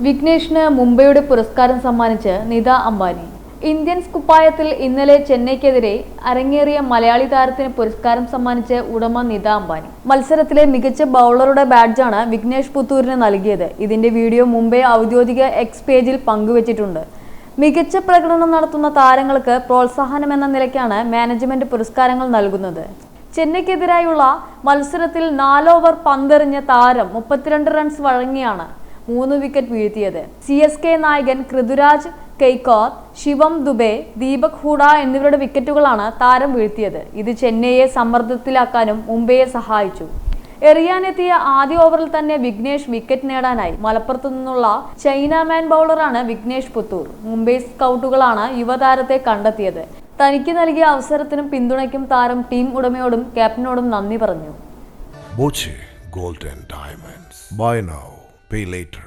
വിഘ്നേഷിന് മുംബൈയുടെ പുരസ്കാരം സമ്മാനിച്ച് നിത അംബാനി. ഇന്ത്യൻസ് കുപ്പായത്തിൽ ഇന്നലെ ചെന്നൈക്കെതിരെ അരങ്ങേറിയ മലയാളി താരത്തിന് പുരസ്കാരം സമ്മാനിച്ച് ഉടമ നിത അംബാനി. മത്സരത്തിലെ മികച്ച ബൗളറുടെ ബാഡ്ജാണ് വിഘ്നേഷ് പുത്തൂരിന് നൽകിയത്. ഇതിന്റെ വീഡിയോ മുംബൈ ഔദ്യോഗിക എക്സ് പേജിൽ പങ്കുവച്ചിട്ടുണ്ട്. മികച്ച പ്രകടനം നടത്തുന്ന താരങ്ങൾക്ക് പ്രോത്സാഹനമെന്ന നിലയ്ക്കാണ് മാനേജ്മെന്റ് പുരസ്കാരങ്ങൾ നൽകുന്നത്. ചെന്നൈക്കെതിരായുള്ള മത്സരത്തിൽ 4 ഓവർ പന്തെറിഞ്ഞ താരം 32 റൺസ് വഴങ്ങിയാണ് 3 വിക്കറ്റ് വീഴ്ത്തിയത്. CSK നായകൻ ഋതുരാജ് കെയ്ക്കോർ, ശിവം ദുബെ, ദീപക് ഹൂഡ എന്നിവരുടെ വിക്കറ്റുകളാണ് താരം വീഴ്ത്തിയത്. ഇത് ചെന്നൈയെ സമ്മർദ്ദത്തിലാക്കാനും മുംബൈയെ സഹായിച്ചു. എറിയാനെത്തിയ ആദ്യ ഓവറിൽ തന്നെ വിഘ്നേഷ് വിക്കറ്റ് നേടാനായി. മലപ്പുറത്തു നിന്നുള്ള ചൈനാമാൻ ബൗളറാണ് വിഘ്നേഷ് പുത്തൂർ. മുംബൈ സ്കൗട്ടുകളാണ് യുവതാരത്തെ കണ്ടെത്തിയത്. തനിക്ക് നൽകിയ അവസരത്തിനും പിന്തുണയ്ക്കും താരം ടീം ഉടമയോടും ക്യാപ്റ്റനോടും നന്ദി പറഞ്ഞു. Boche Gold and Diamonds. Buy now, pay later.